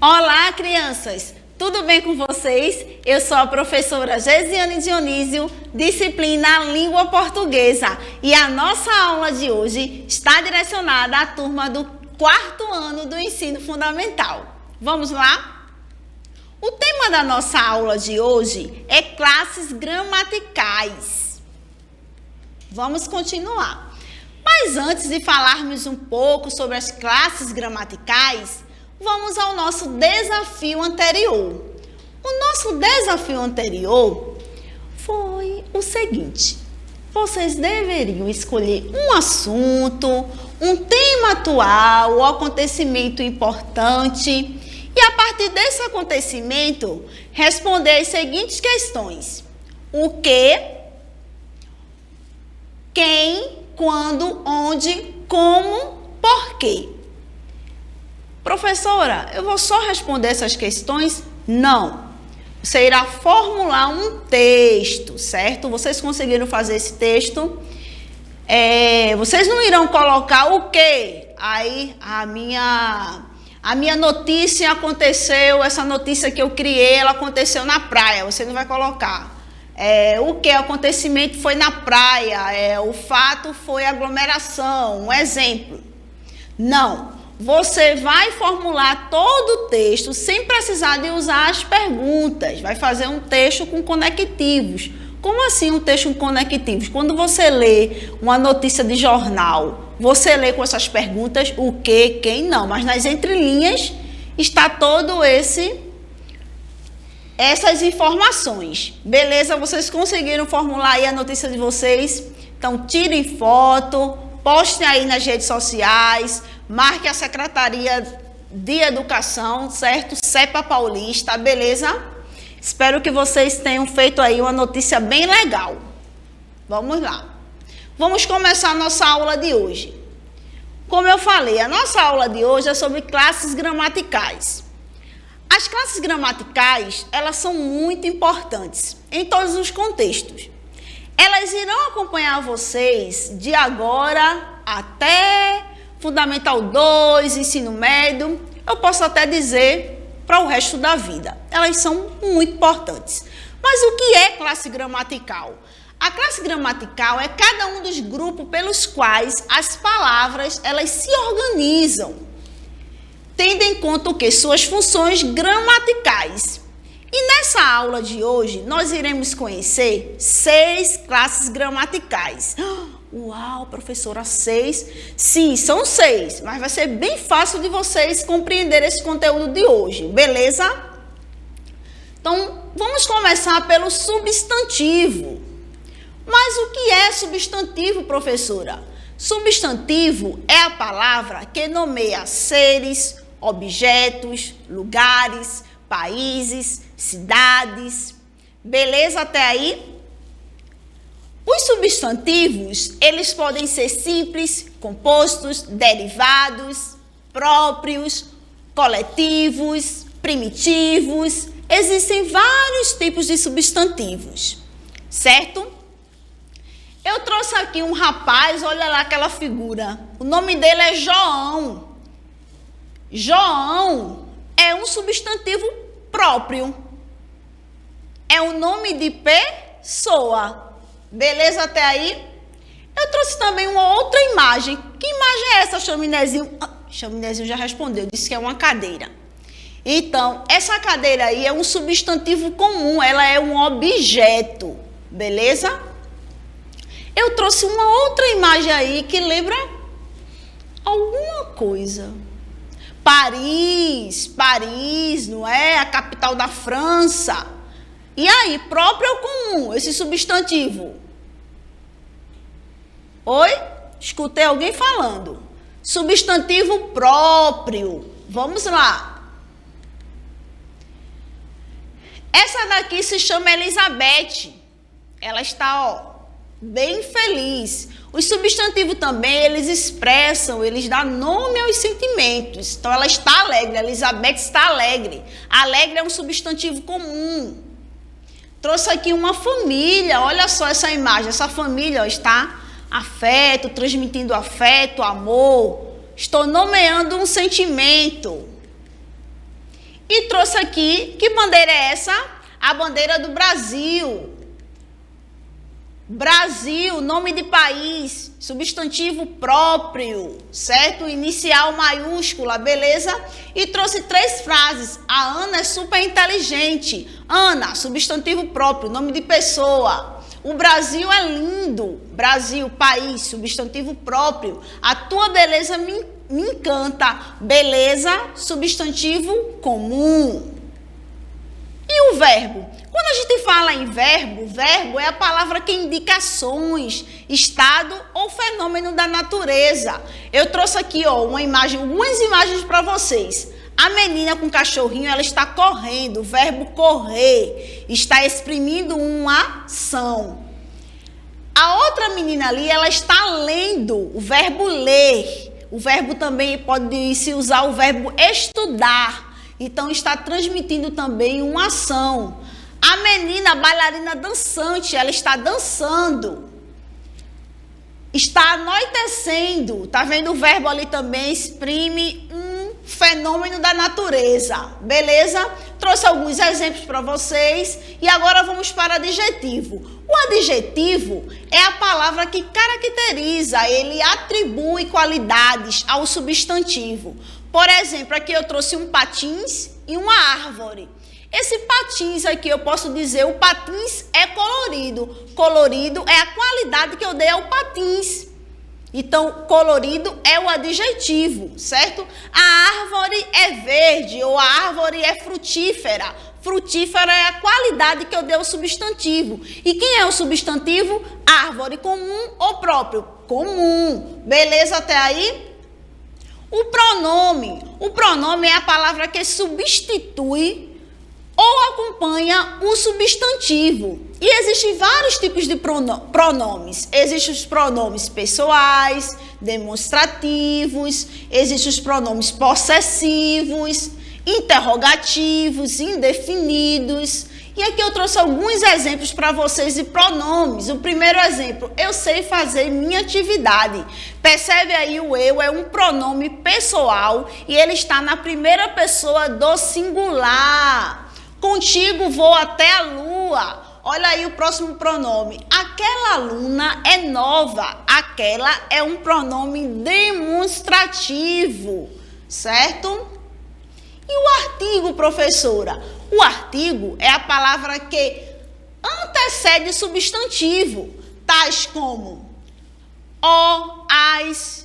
Olá, crianças! Tudo bem com vocês? Eu sou a professora Gesiane Dionísio, disciplina Língua Portuguesa. E a nossa aula de hoje está direcionada à turma do 4º ano do ensino fundamental. Vamos lá? O tema da nossa aula de hoje é classes gramaticais. Vamos continuar. Mas antes de falarmos um pouco sobre as classes gramaticais, vamos ao nosso desafio anterior. O nosso desafio anterior foi o seguinte: vocês deveriam escolher um assunto, um tema atual, um acontecimento importante e, a partir desse acontecimento, responder as seguintes questões: o que, quem, quando, onde, como, por quê. Professora, eu vou só responder essas questões? Não. Você irá formular um texto, certo? Vocês conseguiram fazer esse texto? Vocês não irão colocar o quê? Aí a minha notícia aconteceu, essa notícia que eu criei, ela aconteceu na praia. Você não vai colocar. O que? Acontecimento foi na praia. O fato foi aglomeração. Um exemplo. Não. Você vai formular todo o texto sem precisar de usar as perguntas. Vai fazer um texto com conectivos. Como assim um texto com conectivos? Quando você lê uma notícia de jornal, você lê com essas perguntas o que, quem, não. Mas nas entrelinhas está todo essas informações. Beleza? Vocês conseguiram formular aí a notícia de vocês? Então, tirem foto, postem aí nas redes sociais, marque a Secretaria de Educação, certo? CEPA Paulista, beleza? Espero que vocês tenham feito aí uma notícia bem legal. Vamos lá. Vamos começar a nossa aula de hoje. Como eu falei, a nossa aula de hoje é sobre classes gramaticais. As classes gramaticais, elas são muito importantes em todos os contextos. Elas irão acompanhar vocês de agora até Fundamental 2, ensino médio, eu posso até dizer para o resto da vida. Elas são muito importantes. Mas o que é classe gramatical? A classe gramatical é cada um dos grupos pelos quais as palavras elas se organizam, tendo em conta o que? Suas funções gramaticais. E nessa aula de hoje, nós iremos conhecer 6 classes gramaticais. Uau, professora, 6? Sim, são 6, mas vai ser bem fácil de vocês compreenderem esse conteúdo de hoje, beleza? Então, vamos começar pelo substantivo. Mas o que é substantivo, professora? Substantivo é a palavra que nomeia seres, objetos, lugares, países, cidades. Beleza até aí? Os substantivos, eles podem ser simples, compostos, derivados, próprios, coletivos, primitivos. Existem vários tipos de substantivos, certo? Eu trouxe aqui um rapaz, olha lá aquela figura. O nome dele é João. João é um substantivo próprio. É o nome de pessoa. Beleza até aí? Eu trouxe também uma outra imagem. Que imagem é essa, Chaminézinho? Chaminézinho já respondeu, disse que é uma cadeira. Então, essa cadeira aí é um substantivo comum, ela é um objeto. Beleza? Eu trouxe uma outra imagem aí que lembra alguma coisa. Paris, não é? A capital da França. E aí, próprio ou comum, esse substantivo? Oi? Escutei alguém falando. Substantivo próprio. Vamos lá. Essa daqui se chama Elizabeth. Ela está, bem feliz. Os substantivos também, eles expressam, eles dão nome aos sentimentos. Então, ela está alegre. Elizabeth está alegre. Alegre é um substantivo comum. Trouxe aqui uma família. Olha só essa imagem. Essa família está afeto, transmitindo afeto, amor. Estou nomeando um sentimento. E trouxe aqui, que bandeira é essa? A bandeira do Brasil. Brasil, nome de país, substantivo próprio, certo? Inicial maiúscula, beleza? E trouxe 3 frases. A Ana é super inteligente. Ana, substantivo próprio, nome de pessoa. O Brasil é lindo. Brasil, país, substantivo próprio. A tua beleza me encanta. Beleza, substantivo comum. E o verbo? Quando a gente fala em verbo, verbo é a palavra que indica ações, estado ou fenômeno da natureza. Eu trouxe aqui, ó, algumas imagens para vocês. A menina com o cachorrinho, ela está correndo, o verbo correr, está exprimindo uma ação. A outra menina ali, ela está lendo, o verbo ler. O verbo também pode se usar o verbo estudar. Então, está transmitindo também uma ação. A menina bailarina dançante, ela está dançando. Está anoitecendo. Tá vendo o verbo ali também? Exprime um fenômeno da natureza. Beleza? Trouxe alguns exemplos para vocês. E agora vamos para o adjetivo. O adjetivo é a palavra que caracteriza, ele atribui qualidades ao substantivo. Por exemplo, aqui eu trouxe um patins e uma árvore. Esse patins aqui, eu posso dizer, o patins é colorido. Colorido é a qualidade que eu dei ao patins. Então, colorido é o adjetivo, certo? A árvore é verde ou a árvore é frutífera. Frutífera é a qualidade que eu dei ao substantivo. E quem é o substantivo? Árvore, comum ou próprio? Comum. Beleza até aí? O pronome. O pronome é a palavra que substitui ou acompanha o substantivo. E existem vários tipos de pronomes. Existem os pronomes pessoais, demonstrativos, existem os pronomes possessivos, interrogativos, indefinidos. E aqui eu trouxe alguns exemplos para vocês de pronomes. O primeiro exemplo, eu sei fazer minha atividade. Percebe aí, o eu é um pronome pessoal e ele está na primeira pessoa do singular. Contigo vou até a lua. Olha aí o próximo pronome. Aquela aluna é nova. Aquela é um pronome demonstrativo, certo? E o artigo, professora? O artigo é a palavra que antecede o substantivo, tais como o, as.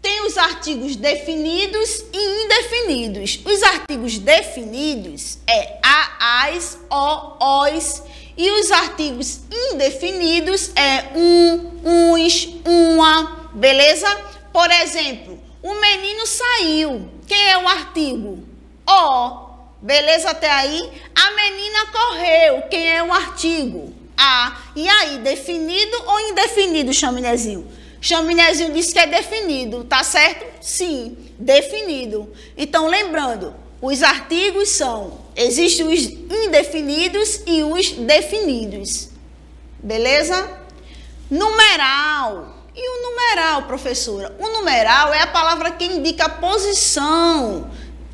Tem os artigos definidos e indefinidos. Os artigos definidos é a, as, o, os. E os artigos indefinidos é uns, uma. Beleza? Por exemplo, o menino saiu. Quem é o artigo? O. Beleza até aí? A menina correu. Quem é o artigo? A. E aí, definido ou indefinido, Chaminézinho? Chaminézinho disse que é definido, tá certo? Sim, definido. Então, lembrando, os artigos são, existem os indefinidos e os definidos. Beleza? Numeral. E o numeral, professora? O numeral é a palavra que indica a posição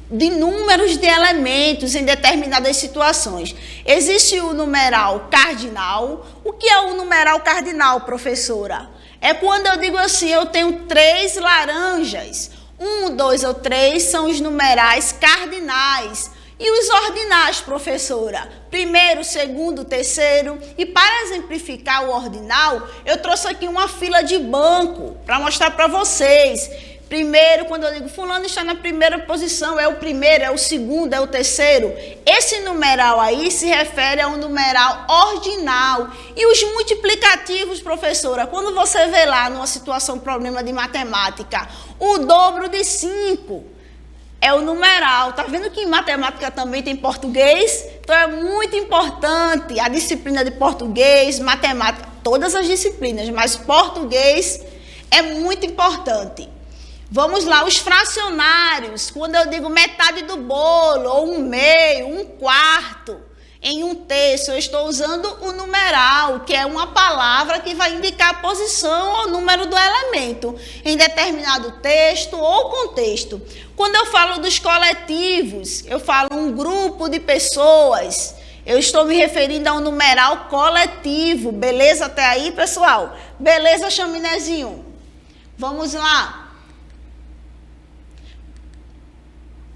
de números de elementos em determinadas situações. Existe o numeral cardinal. O que é o numeral cardinal, professora? É quando eu digo assim, eu tenho 3 laranjas. 1, 2 ou 3 são os numerais cardinais. E os ordinais, professora? Primeiro, segundo, terceiro. E para exemplificar o ordinal, eu trouxe aqui uma fila de banco para mostrar para vocês. Primeiro, quando eu digo fulano está na primeira posição, é o primeiro, é o segundo, é o terceiro. Esse numeral aí se refere a um numeral ordinal. E os multiplicativos, professora, quando você vê lá numa situação, problema de matemática, o dobro de 5 é o numeral. Tá vendo que em matemática também tem português? Então é muito importante a disciplina de português, matemática, todas as disciplinas, mas português é muito importante. Vamos lá, os fracionários, quando eu digo metade do bolo, ou 1/2, 1/4, Em um texto, eu estou usando o numeral, que é uma palavra que vai indicar a posição ou número do elemento, em determinado texto ou contexto. Quando eu falo dos coletivos, eu falo um grupo de pessoas, eu estou me referindo a um numeral coletivo. Beleza até aí, pessoal? Beleza, Chaminézinho? Vamos lá.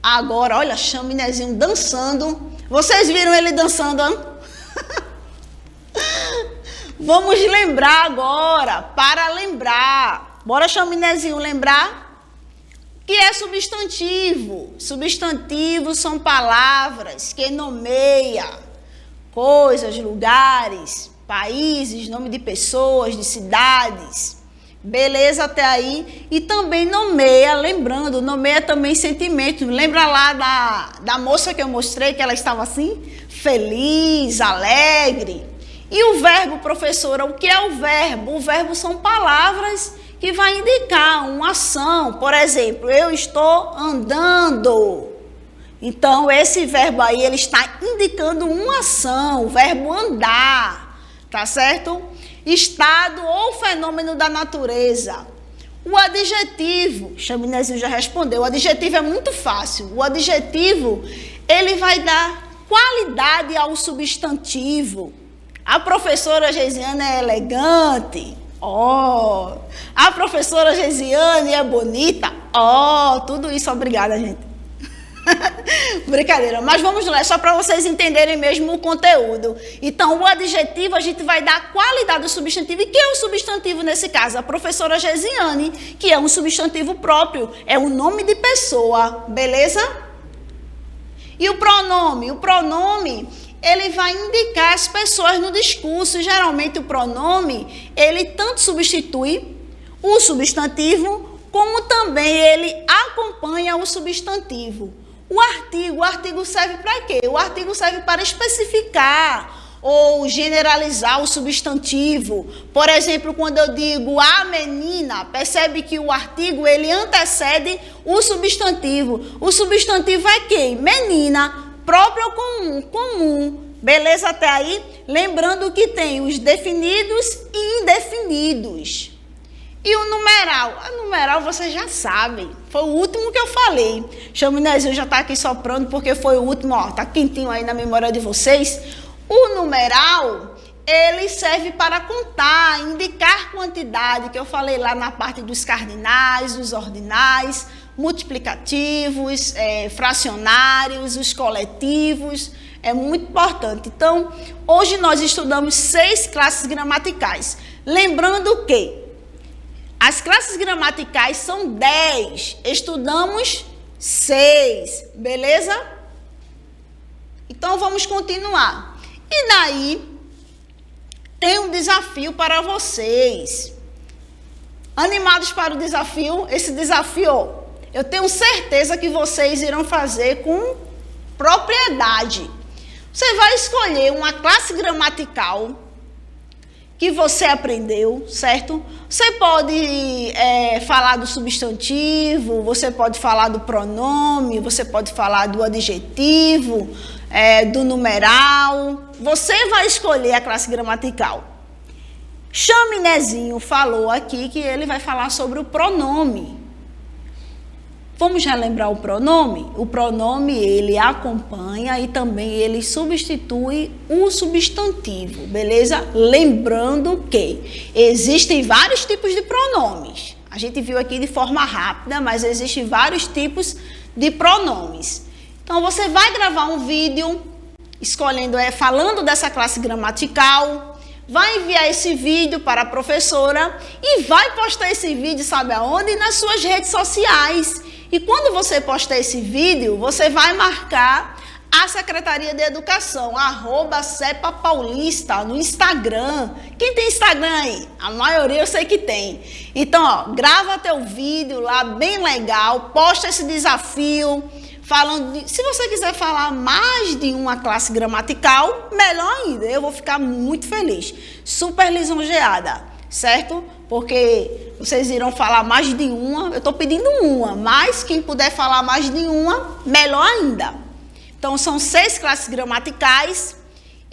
Agora, olha, Chaminézinho dançando. Vocês viram ele dançando, hein? Vamos lembrar agora, para lembrar. Bora, Chaminézinho, lembrar? O que é substantivo? Substantivos são palavras que nomeiam coisas, lugares, países, nome de pessoas, de cidades. Beleza até aí? E também nomeia, lembrando, nomeia também sentimentos. Lembra lá da moça que eu mostrei, que ela estava assim? Feliz, alegre. E o verbo, professora, o que é o verbo? O verbo são palavras que vai indicar uma ação. Por exemplo, eu estou andando. Então, esse verbo aí, ele está indicando uma ação, o verbo andar, tá certo? Estado ou fenômeno da natureza. O adjetivo, Chaminézinho já respondeu, o adjetivo é muito fácil. O adjetivo, ele vai dar qualidade ao substantivo. A professora Geisiane é elegante. Oh, a professora Geisiane é bonita. Oh, tudo isso, obrigada, gente. Brincadeira, mas vamos lá, só para vocês entenderem mesmo o conteúdo. Então, o adjetivo, a gente vai dar qualidade ao substantivo. E quem é o substantivo nesse caso? A professora Geisiane, que é um substantivo próprio, é um nome de pessoa, beleza? E o pronome? O pronome, ele vai indicar as pessoas no discurso. Geralmente, o pronome, ele tanto substitui o substantivo, como também ele acompanha o substantivo. O artigo serve para quê? O artigo serve para especificar ou generalizar o substantivo. Por exemplo, quando eu digo a menina, percebe que o artigo ele antecede o substantivo. O substantivo é quem? Menina, próprio ou comum? Comum. Beleza até aí? Lembrando que tem os definidos e indefinidos. E o numeral? A numeral vocês já sabem. Foi o último que eu falei. Chaminézinho já está aqui soprando porque foi o último. Ó, tá quentinho aí na memória de vocês. O numeral, ele serve para contar, indicar quantidade, que eu falei lá na parte dos cardinais, dos ordinais, multiplicativos, fracionários, os coletivos. É muito importante. Então, hoje nós estudamos 6 classes gramaticais. Lembrando que as classes gramaticais são 10, estudamos 6, beleza? Então, vamos continuar. E daí, tem um desafio para vocês. Animados para o desafio? Esse desafio, eu tenho certeza que vocês irão fazer com propriedade. Você vai escolher uma classe gramatical que você aprendeu, certo? Você pode falar do substantivo, você pode falar do pronome, você pode falar do adjetivo, do numeral. Você vai escolher a classe gramatical. Chaminézinho falou aqui que ele vai falar sobre o pronome. Vamos relembrar o pronome? O pronome, ele acompanha e também ele substitui o substantivo, beleza? Lembrando que existem vários tipos de pronomes. A gente viu aqui de forma rápida, mas existem vários tipos de pronomes. Então, você vai gravar um vídeo escolhendo, falando dessa classe gramatical, vai enviar esse vídeo para a professora e vai postar esse vídeo, sabe aonde? Nas suas redes sociais. E quando você postar esse vídeo, você vai marcar a Secretaria de Educação, @CEPA-Paulista, no Instagram. Quem tem Instagram aí? A maioria eu sei que tem. Então, ó, grava teu vídeo lá, bem legal, posta esse desafio, se você quiser falar mais de uma classe gramatical, melhor ainda, eu vou ficar muito feliz, super lisonjeada, certo? Porque vocês irão falar mais de uma, eu estou pedindo uma, mas quem puder falar mais de uma, melhor ainda. Então, são 6 classes gramaticais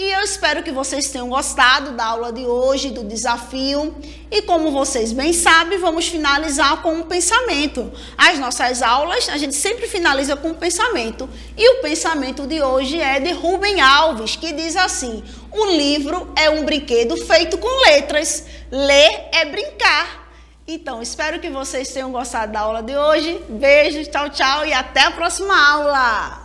E eu espero que vocês tenham gostado da aula de hoje, do desafio. E como vocês bem sabem, vamos finalizar com um pensamento. As nossas aulas, a gente sempre finaliza com um pensamento. E o pensamento de hoje é de Rubem Alves, que diz assim: o livro é um brinquedo feito com letras. Ler é brincar. Então, espero que vocês tenham gostado da aula de hoje. Beijos, tchau, tchau e até a próxima aula!